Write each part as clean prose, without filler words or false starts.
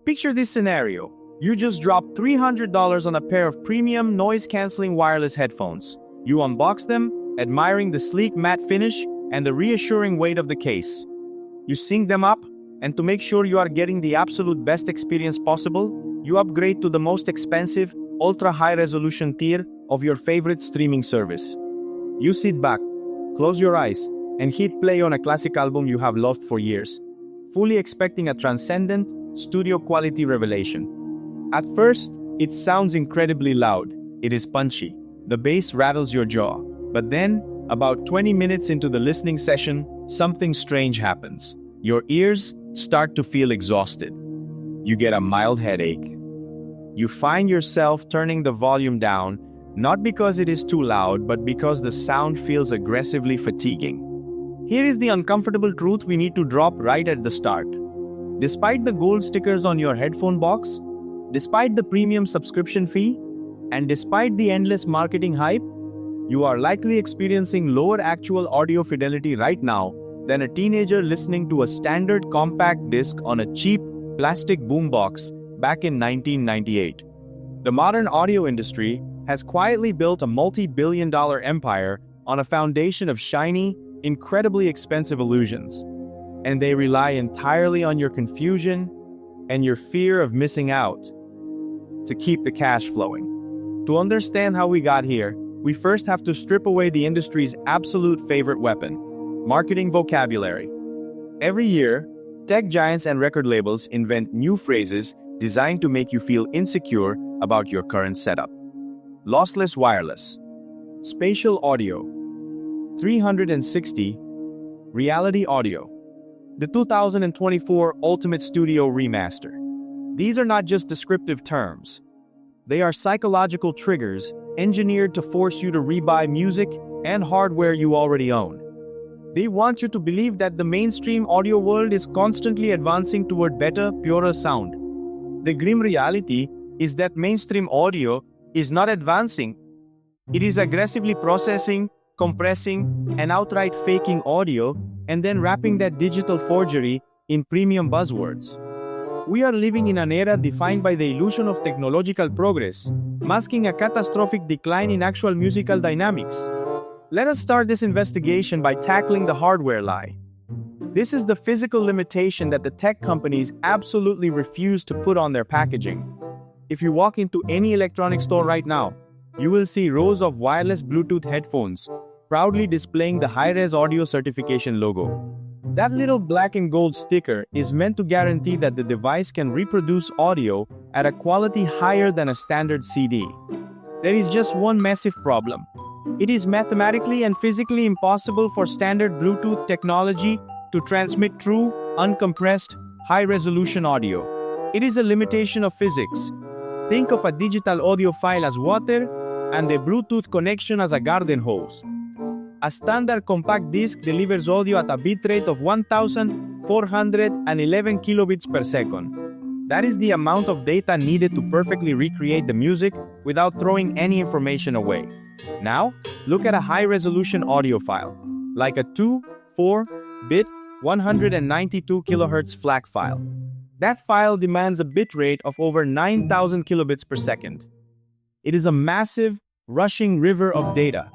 Picture this scenario. You just dropped $300 on a pair of premium noise-canceling wireless headphones. You unbox them, admiring the sleek matte finish and the reassuring weight of the case. You sync them up, and to make sure you are getting the absolute best experience possible, you upgrade to the most expensive, ultra-high-resolution tier of your favorite streaming service. You sit back, close your eyes, and hit play on a classic album you have loved for years, fully expecting a transcendent, studio-quality revelation. At first, it sounds incredibly loud. It is punchy. The bass rattles your jaw. But then, about 20 minutes into the listening session, something strange happens. Your ears start to feel exhausted. You get a mild headache. You find yourself turning the volume down, not because it is too loud, but because the sound feels aggressively fatiguing. Here is the uncomfortable truth we need to drop right at the start. Despite the gold stickers on your headphone box, despite the premium subscription fee, and despite the endless marketing hype, you are likely experiencing lower actual audio fidelity right now than a teenager listening to a standard compact disc on a cheap plastic boombox back in 1998. The modern audio industry has quietly built a multi-billion-dollar empire on a foundation of shiny, incredibly expensive illusions. And they rely entirely on your confusion and your fear of missing out to keep the cash flowing. To understand how we got here, we first have to strip away the industry's absolute favorite weapon: marketing vocabulary. Every year, tech giants and record labels invent new phrases designed to make you feel insecure about your current setup. Lossless wireless, spatial audio, 360, reality audio, the 2024 Ultimate Studio Remaster. These are not just descriptive terms. They are psychological triggers engineered to force you to rebuy music and hardware you already own. They want you to believe that the mainstream audio world is constantly advancing toward better, purer sound. The grim reality is that mainstream audio is not advancing. It is aggressively processing, compressing, and outright faking audio and then wrapping that digital forgery in premium buzzwords. We are living in an era defined by the illusion of technological progress, masking a catastrophic decline in actual musical dynamics. Let us start this investigation by tackling the hardware lie. This is the physical limitation that the tech companies absolutely refuse to put on their packaging. If you walk into any electronics store right now, you will see rows of wireless Bluetooth headphones, proudly displaying the high-res audio certification logo. That little black and gold sticker is meant to guarantee that the device can reproduce audio at a quality higher than a standard CD. There is just one massive problem. It is mathematically and physically impossible for standard Bluetooth technology to transmit true, uncompressed, high-resolution audio. It is a limitation of physics. Think of a digital audio file as water and a Bluetooth connection as a garden hose. A standard compact disc delivers audio at a bitrate of 1,411 kilobits per second. That is the amount of data needed to perfectly recreate the music without throwing any information away. Now, look at a high-resolution audio file, like a 2/4-bit 192 kHz FLAC file. That file demands a bitrate of over 9,000 kilobits per second. It is a massive, rushing river of data.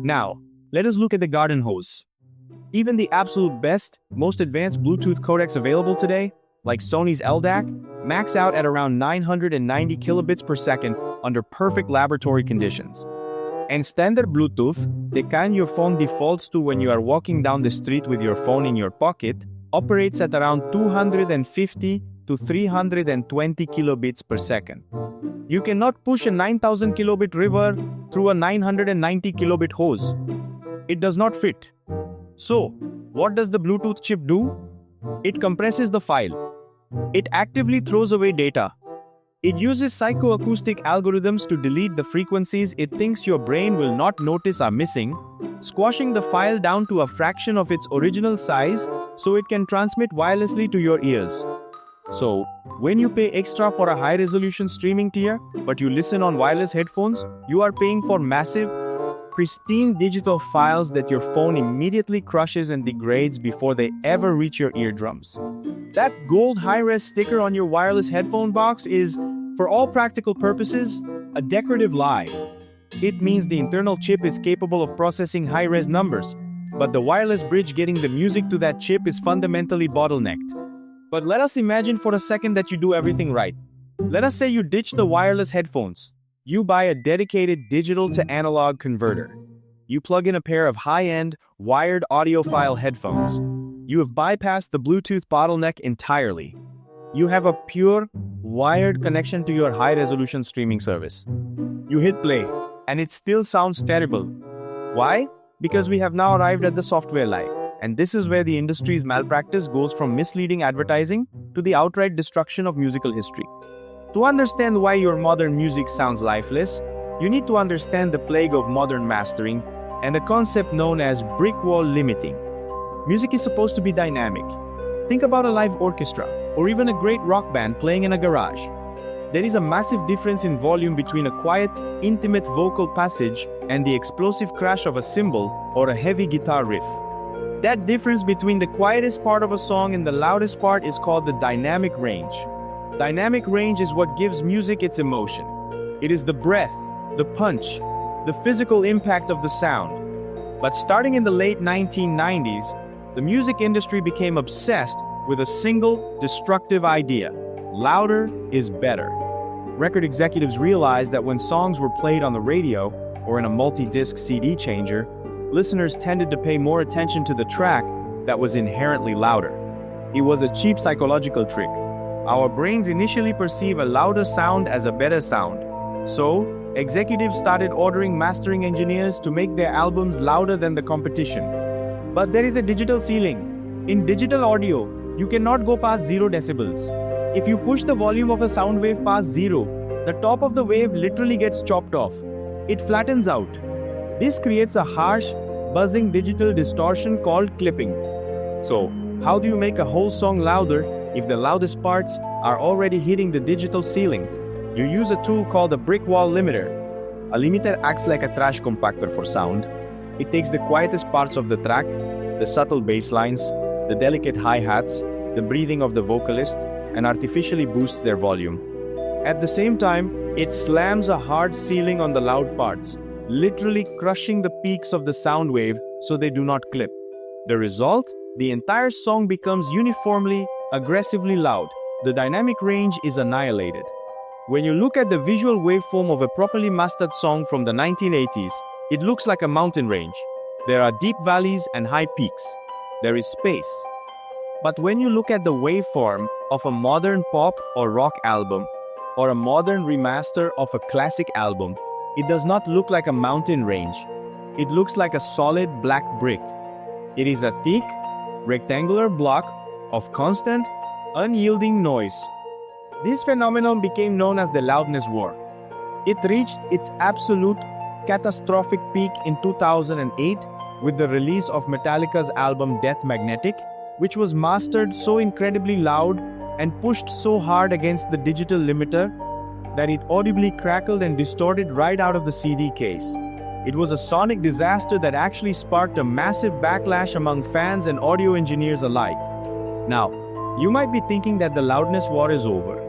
Now, let us look at the garden hose. Even the absolute best, most advanced Bluetooth codecs available today, like Sony's LDAC, max out at around 990 kilobits per second under perfect laboratory conditions. And standard Bluetooth, the kind your phone defaults to when you are walking down the street with your phone in your pocket, operates at around 250 to 320 kilobits per second. You cannot push a 9,000 kilobit river through a 990 kilobit hose. It does not fit. So, what does the Bluetooth chip do? It compresses the file. It actively throws away data. It uses psychoacoustic algorithms to delete the frequencies it thinks your brain will not notice are missing, squashing the file down to a fraction of its original size so it can transmit wirelessly to your ears. So, when you pay extra for a high-resolution streaming tier, but you listen on wireless headphones, you are paying for massive, pristine digital files that your phone immediately crushes and degrades before they ever reach your eardrums. That gold high-res sticker on your wireless headphone box is, for all practical purposes, a decorative lie. It means the internal chip is capable of processing high-res numbers, but the wireless bridge getting the music to that chip is fundamentally bottlenecked. But let us imagine for a second that you do everything right. Let us say you ditch the wireless headphones. You buy a dedicated digital to analog converter. You plug in a pair of high-end, wired audiophile headphones. You have bypassed the Bluetooth bottleneck entirely. You have a pure, wired connection to your high-resolution streaming service. You hit play, and it still sounds terrible. Why? Because we have now arrived at the software lie. And this is where the industry's malpractice goes from misleading advertising to the outright destruction of musical history. To understand why your modern music sounds lifeless, you need to understand the plague of modern mastering and the concept known as brick wall limiting. Music is supposed to be dynamic. Think about a live orchestra, or even a great rock band playing in a garage. There is a massive difference in volume between a quiet, intimate vocal passage and the explosive crash of a cymbal or a heavy guitar riff. That difference between the quietest part of a song and the loudest part is called the dynamic range. Dynamic range is what gives music its emotion. It is the breath, the punch, the physical impact of the sound. But starting in the late 1990s, the music industry became obsessed with a single, destructive idea: louder is better. Record executives realized that when songs were played on the radio or in a multi-disc CD changer, listeners tended to pay more attention to the track that was inherently louder. It was a cheap psychological trick. Our brains initially perceive a louder sound as a better sound. So, executives started ordering mastering engineers to make their albums louder than the competition. But there is a digital ceiling. In digital audio, you cannot go past 0 decibels. If you push the volume of a sound wave past 0, the top of the wave literally gets chopped off. It flattens out. This creates a harsh, buzzing digital distortion called clipping. So, how do you make a whole song louder if the loudest parts are already hitting the digital ceiling? You use a tool called a brick wall limiter. A limiter acts like a trash compactor for sound. It takes the quietest parts of the track, the subtle bass lines, the delicate hi-hats, the breathing of the vocalist, and artificially boosts their volume. At the same time, it slams a hard ceiling on the loud parts, literally crushing the peaks of the sound wave so they do not clip. The result? The entire song becomes uniformly, aggressively loud. The dynamic range is annihilated. When you look at the visual waveform of a properly mastered song from the 1980s, it looks like a mountain range. There are deep valleys and high peaks. There is space. But when you look at the waveform of a modern pop or rock album, or a modern remaster of a classic album, it does not look like a mountain range. It looks like a solid black brick. It is a thick, rectangular block of constant, unyielding noise. This phenomenon became known as the loudness war. It reached its absolute catastrophic peak in 2008 with the release of Metallica's album Death Magnetic, which was mastered so incredibly loud and pushed so hard against the digital limiter that it audibly crackled and distorted right out of the CD case. It was a sonic disaster that actually sparked a massive backlash among fans and audio engineers alike. Now, you might be thinking that the loudness war is over.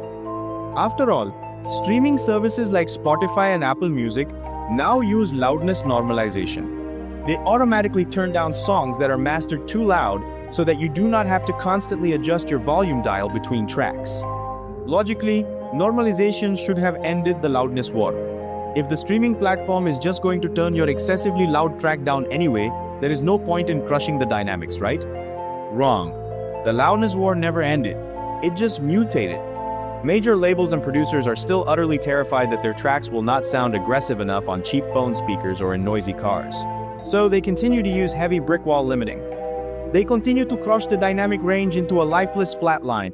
After all, streaming services like Spotify and Apple Music now use loudness normalization. They automatically turn down songs that are mastered too loud so that you do not have to constantly adjust your volume dial between tracks. Logically, normalization should have ended the loudness war. If the streaming platform is just going to turn your excessively loud track down anyway, there is no point in crushing the dynamics, right? Wrong. The loudness war never ended. It just mutated. Major labels and producers are still utterly terrified that their tracks will not sound aggressive enough on cheap phone speakers or in noisy cars. So they continue to use heavy brick wall limiting. They continue to crush the dynamic range into a lifeless flat line.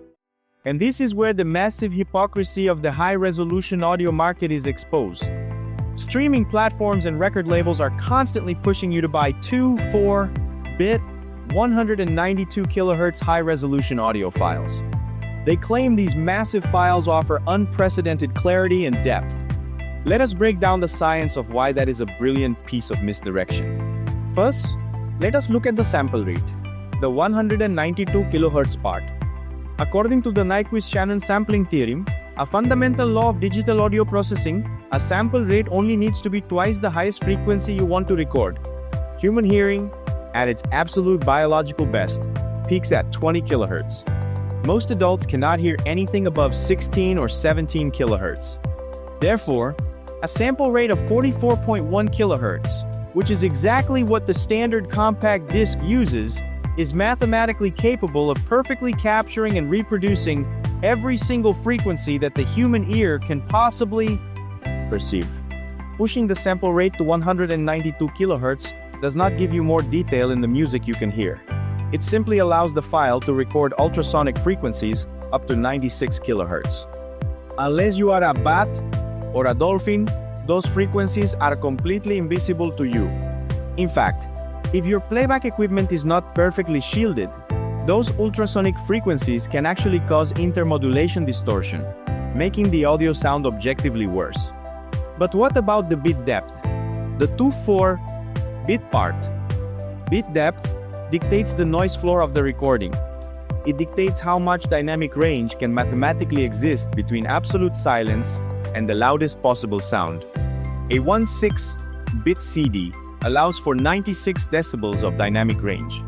And this is where the massive hypocrisy of the high-resolution audio market is exposed. Streaming platforms and record labels are constantly pushing you to buy 2, 4-bit, 192 kHz high-resolution audio files. They claim these massive files offer unprecedented clarity and depth. Let us break down the science of why that is a brilliant piece of misdirection. First, let us look at the sample rate, the 192 kHz part. According to the Nyquist-Shannon sampling theorem, a fundamental law of digital audio processing, a sample rate only needs to be twice the highest frequency you want to record. Human hearing, at its absolute biological best, peaks at 20 kHz. Most adults cannot hear anything above 16 or 17 kHz. Therefore, a sample rate of 44.1 kHz, which is exactly what the standard compact disc uses, is mathematically capable of perfectly capturing and reproducing every single frequency that the human ear can possibly perceive. Pushing the sample rate to 192 kHz does not give you more detail in the music you can hear. It simply allows the file to record ultrasonic frequencies up to 96 kHz. Unless you are a bat or a dolphin, those frequencies are completely invisible to you. In fact, if your playback equipment is not perfectly shielded, those ultrasonic frequencies can actually cause intermodulation distortion, making the audio sound objectively worse. But what about the bit depth? The 2/4 bit part. Bit depth dictates the noise floor of the recording. It dictates how much dynamic range can mathematically exist between absolute silence and the loudest possible sound. A 1/6-bit CD allows for 96 decibels of dynamic range.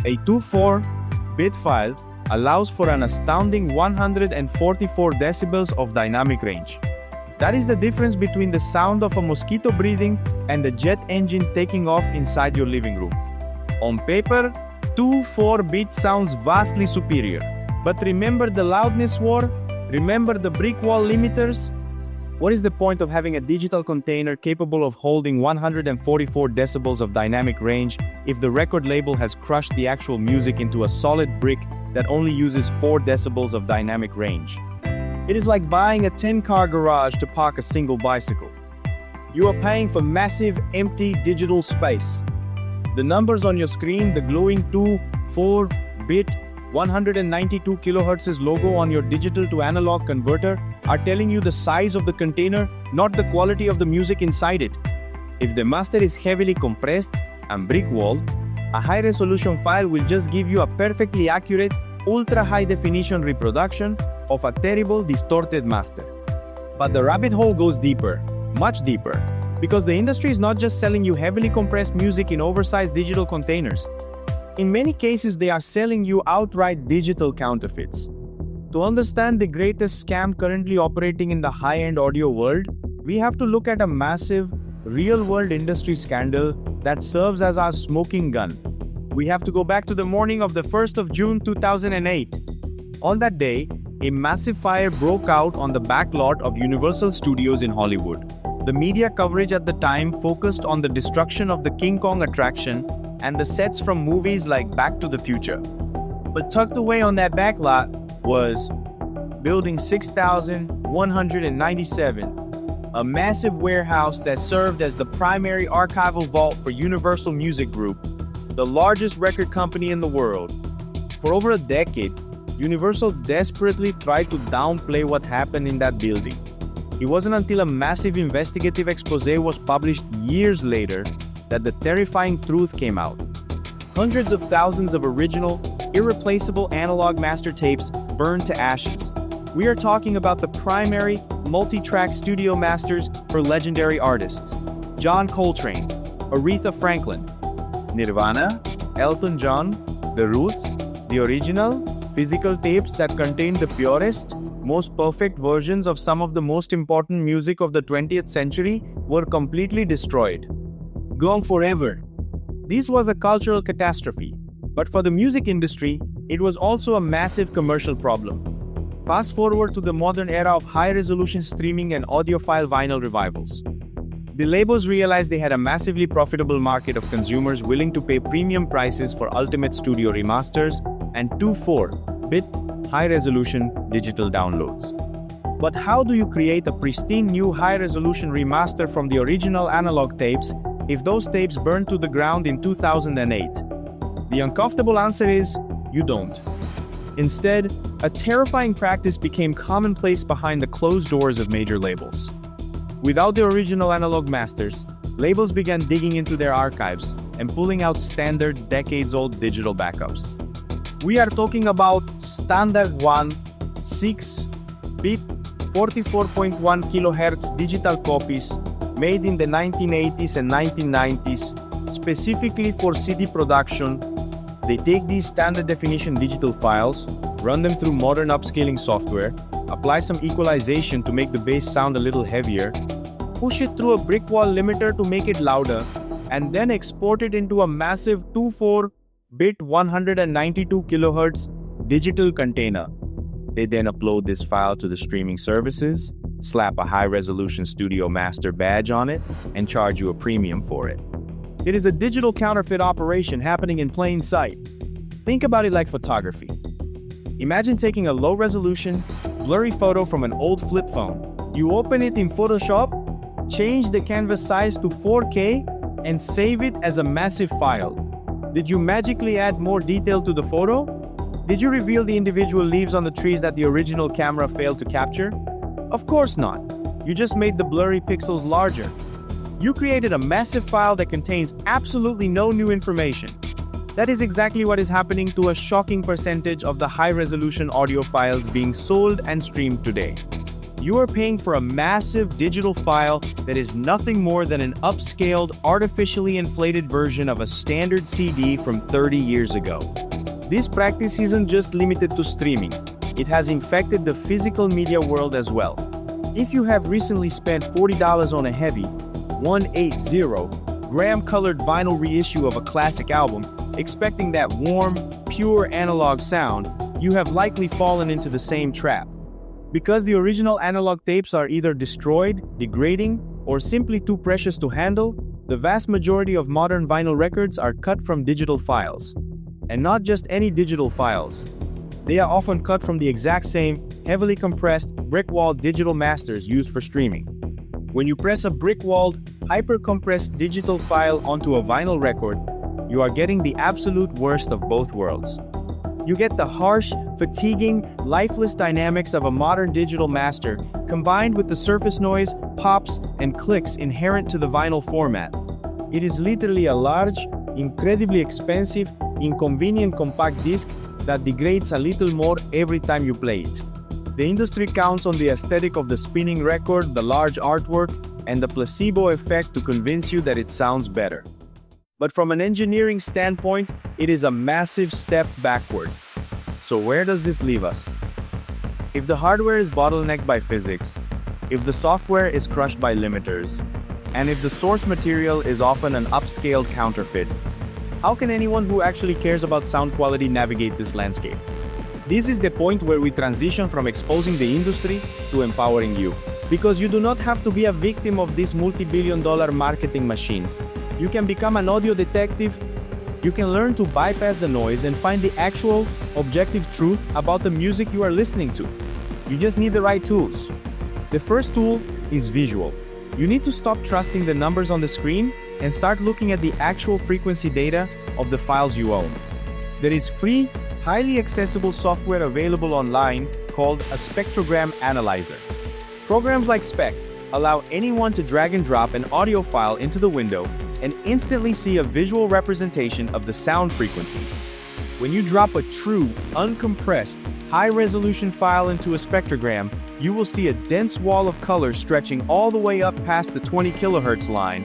A 2/4-bit file allows for an astounding 144 decibels of dynamic range. That is the difference between the sound of a mosquito breathing and the jet engine taking off inside your living room. On paper, 2/4-bit sounds vastly superior. But remember the loudness war? Remember the brick wall limiters? What is the point of having a digital container capable of holding 144 decibels of dynamic range if the record label has crushed the actual music into a solid brick that only uses 4 decibels of dynamic range? It is like buying a 10-car garage to park a single bicycle. You are paying for massive, empty digital space. The numbers on your screen, the glowing 2/4-bit 192 kHz logo on your digital to analog converter, are telling you the size of the container, not the quality of the music inside it. If the master is heavily compressed and brick-walled, a high-resolution file will just give you a perfectly accurate, ultra-high-definition reproduction of a terrible, distorted master. But the rabbit hole goes deeper, much deeper, because the industry is not just selling you heavily compressed music in oversized digital containers. In many cases, they are selling you outright digital counterfeits. To understand the greatest scam currently operating in the high-end audio world, we have to look at a massive, real-world industry scandal that serves as our smoking gun. We have to go back to the morning of the 1st of June 2008. On that day, a massive fire broke out on the back lot of Universal Studios in Hollywood. The media coverage at the time focused on the destruction of the King Kong attraction and the sets from movies like Back to the Future. But tucked away on that back lot was Building 6197, a massive warehouse that served as the primary archival vault for Universal Music Group, the largest record company in the world. For over a decade, Universal desperately tried to downplay what happened in that building. It wasn't until a massive investigative expose was published years later that the terrifying truth came out. Hundreds of thousands of original, irreplaceable analog master tapes burned to ashes. We are talking about the primary, multi-track studio masters for legendary artists: John Coltrane, Aretha Franklin, Nirvana, Elton John, The Roots. The original, physical tapes that contained the purest, most perfect versions of some of the most important music of the 20th century were completely destroyed. Gone forever. This was a cultural catastrophe, but for the music industry, it was also a massive commercial problem. Fast forward to the modern era of high-resolution streaming and audiophile vinyl revivals. The labels realized they had a massively profitable market of consumers willing to pay premium prices for ultimate studio remasters and 2/4-bit high-resolution digital downloads. But how do you create a pristine new high-resolution remaster from the original analog tapes if those tapes burned to the ground in 2008? The uncomfortable answer is, you don't. Instead, a terrifying practice became commonplace behind the closed doors of major labels. Without the original analog masters, labels began digging into their archives and pulling out standard, decades-old digital backups. We are talking about standard 1 6-bit 44.1 kHz digital copies made in the 1980s and 1990s specifically for CD production. They take these standard definition digital files, run them through modern upscaling software, apply some equalization to make the bass sound a little heavier, push it through a brick wall limiter to make it louder, and then export it into a massive 24-bit 192 kHz digital container. They then upload this file to the streaming services, slap a high-resolution studio master badge on it, and charge you a premium for it. It is a digital counterfeit operation happening in plain sight. Think about it like photography. Imagine taking a low-resolution, blurry photo from an old flip phone. You open it in Photoshop, change the canvas size to 4K, and save it as a massive file. Did you magically add more detail to the photo? Did you reveal the individual leaves on the trees that the original camera failed to capture? Of course not. You just made the blurry pixels larger. You created a massive file that contains absolutely no new information. That is exactly what is happening to a shocking percentage of the high-resolution audio files being sold and streamed today. You are paying for a massive digital file that is nothing more than an upscaled, artificially inflated version of a standard CD from 30 years ago. This practice isn't just limited to streaming. It has infected the physical media world as well. If you have recently spent $40 on a heavy, 180-gram colored vinyl reissue of a classic album, expecting that warm, pure analog sound, you have likely fallen into the same trap. Because the original analog tapes are either destroyed, degrading, or simply too precious to handle, the vast majority of modern vinyl records are cut from digital files. And not just any digital files. They are often cut from the exact same, heavily compressed, brick-walled digital masters used for streaming. When you press a brick-walled, hyper-compressed digital file onto a vinyl record, you are getting the absolute worst of both worlds. You get the harsh, fatiguing, lifeless dynamics of a modern digital master, combined with the surface noise, pops, and clicks inherent to the vinyl format. It is literally a large, incredibly expensive, inconvenient compact disc that degrades a little more every time you play it. The industry counts on the aesthetic of the spinning record, the large artwork, and the placebo effect to convince you that it sounds better. But from an engineering standpoint, it is a massive step backward. So where does this leave us? If the hardware is bottlenecked by physics, if the software is crushed by limiters, and if the source material is often an upscaled counterfeit, how can anyone who actually cares about sound quality navigate this landscape? This is the point where we transition from exposing the industry to empowering you. Because you do not have to be a victim of this multi-billion-dollar marketing machine. You can become an audio detective. You can learn to bypass the noise and find the actual, objective truth about the music you are listening to. You just need the right tools. The first tool is visual. You need to stop trusting the numbers on the screen and start looking at the actual frequency data of the files you own. There is free, highly accessible software available online called a spectrogram analyzer. Programs like Spec allow anyone to drag and drop an audio file into the window and instantly see a visual representation of the sound frequencies. When you drop a true, uncompressed, high-resolution file into a spectrogram, you will see a dense wall of color stretching all the way up past the 20 kHz line,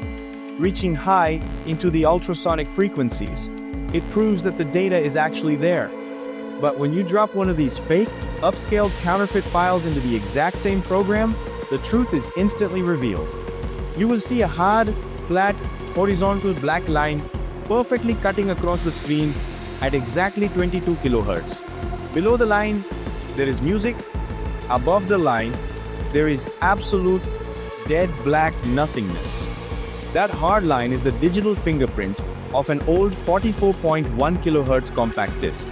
reaching high into the ultrasonic frequencies. It proves that the data is actually there. But when you drop one of these fake, upscaled counterfeit files into the exact same program, the truth is instantly revealed. You will see a hard, flat, horizontal black line perfectly cutting across the screen at exactly 22 kHz. Below the line, there is music. Above the line, there is absolute, dead black nothingness. That hard line is the digital fingerprint of an old 44.1 kHz compact disc.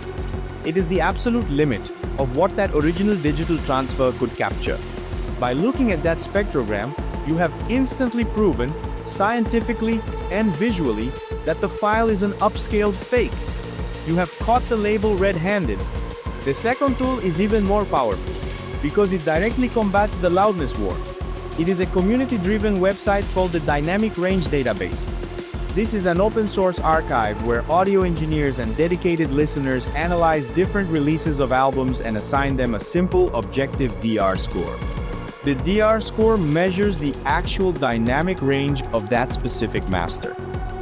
It is the absolute limit of what that original digital transfer could capture. By looking at that spectrogram, you have instantly proven, scientifically and visually, that the file is an upscaled fake. You have caught the label red-handed. The second tool is even more powerful, because it directly combats the loudness war. It is a community-driven website called the Dynamic Range Database. This is an open-source archive where audio engineers and dedicated listeners analyze different releases of albums and assign them a simple, objective DR score. The DR score measures the actual dynamic range of that specific master.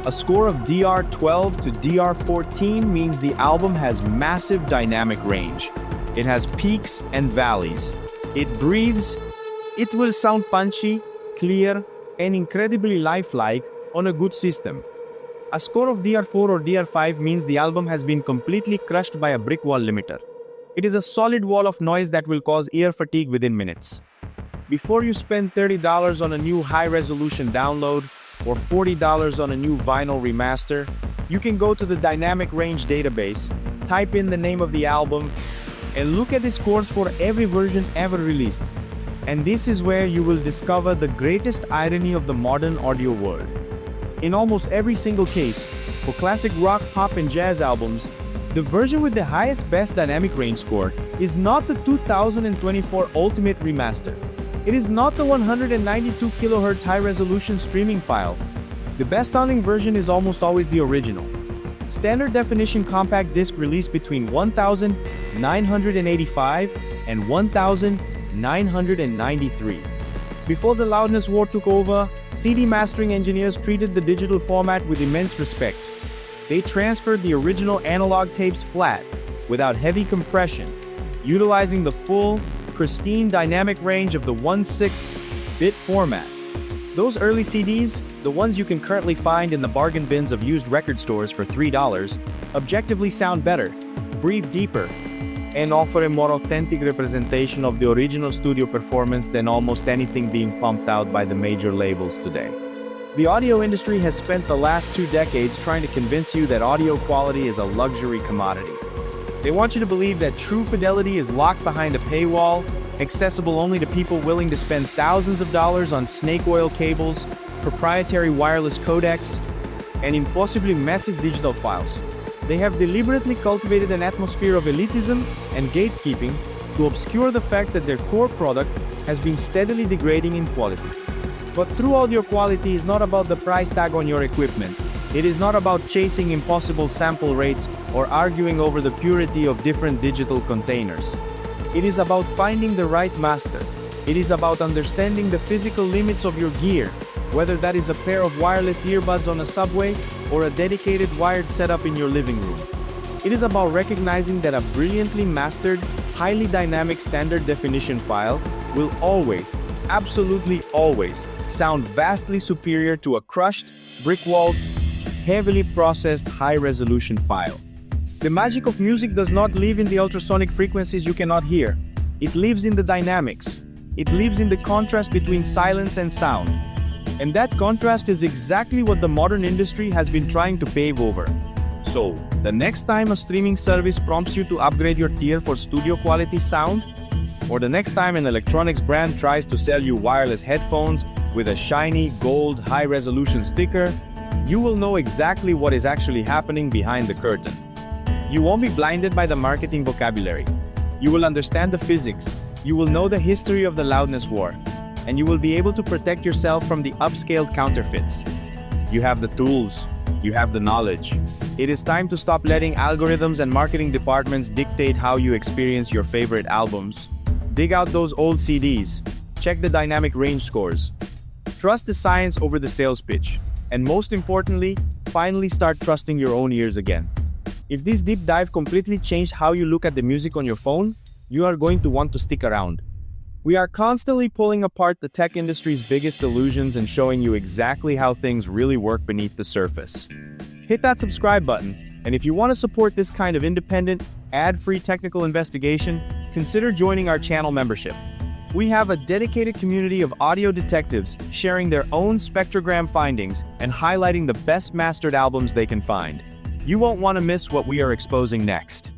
A score of DR12 to DR14 means the album has massive dynamic range. It has peaks and valleys. It breathes. It will sound punchy, clear, and incredibly lifelike on a good system. A score of DR4 or DR5 means the album has been completely crushed by a brick wall limiter. It is a solid wall of noise that will cause ear fatigue within minutes. Before you spend $30 on a new high-resolution download or $40 on a new vinyl remaster, you can go to the Dynamic Range database, type in the name of the album, and look at the scores for every version ever released. And this is where you will discover the greatest irony of the modern audio world. In almost every single case, for classic rock, pop, and jazz albums, the version with the highest best dynamic range score is not the 2024 Ultimate Remaster. It is not the 192 kHz high-resolution streaming file. The best-sounding version is almost always the original. Standard definition compact disc released between 1985 and 1993. Before the loudness war took over, CD mastering engineers treated the digital format with immense respect. They transferred the original analog tapes flat, without heavy compression, utilizing the full, pristine dynamic range of the 1/6-bit format. Those early CDs, the ones you can currently find in the bargain bins of used record stores for $3, objectively sound better, breathe deeper, and offer a more authentic representation of the original studio performance than almost anything being pumped out by the major labels today. The audio industry has spent the last 2 decades trying to convince you that audio quality is a luxury commodity. They want you to believe that true fidelity is locked behind a paywall, accessible only to people willing to spend thousands of dollars on snake oil cables, proprietary wireless codecs, and impossibly massive digital files. They have deliberately cultivated an atmosphere of elitism and gatekeeping to obscure the fact that their core product has been steadily degrading in quality. But true audio quality is not about the price tag on your equipment. It is not about chasing impossible sample rates or arguing over the purity of different digital containers. It is about finding the right master. It is about understanding the physical limits of your gear, whether that is a pair of wireless earbuds on a subway or a dedicated wired setup in your living room. It is about recognizing that a brilliantly mastered, highly dynamic standard definition file will always, absolutely always, sound vastly superior to a crushed, brick-walled, heavily processed high-resolution file. The magic of music does not live in the ultrasonic frequencies you cannot hear. It lives in the dynamics. It lives in the contrast between silence and sound. And that contrast is exactly what the modern industry has been trying to pave over. So, the next time a streaming service prompts you to upgrade your tier for studio quality sound, or the next time an electronics brand tries to sell you wireless headphones with a shiny gold high-resolution sticker, you will know exactly what is actually happening behind the curtain. You won't be blinded by the marketing vocabulary. You will understand the physics. You will know the history of the loudness war. And you will be able to protect yourself from the upscaled counterfeits. You have the tools. You have the knowledge. It is time to stop letting algorithms and marketing departments dictate how you experience your favorite albums. Dig out those old CDs. Check the dynamic range scores. Trust the science over the sales pitch. And most importantly, finally start trusting your own ears again. If this deep dive completely changed how you look at the music on your phone, you are going to want to stick around. We are constantly pulling apart the tech industry's biggest illusions and showing you exactly how things really work beneath the surface. Hit that subscribe button, and if you want to support this kind of independent, ad-free technical investigation, consider joining our channel membership. We have a dedicated community of audio detectives sharing their own spectrogram findings and highlighting the best mastered albums they can find. You won't want to miss what we are exposing next.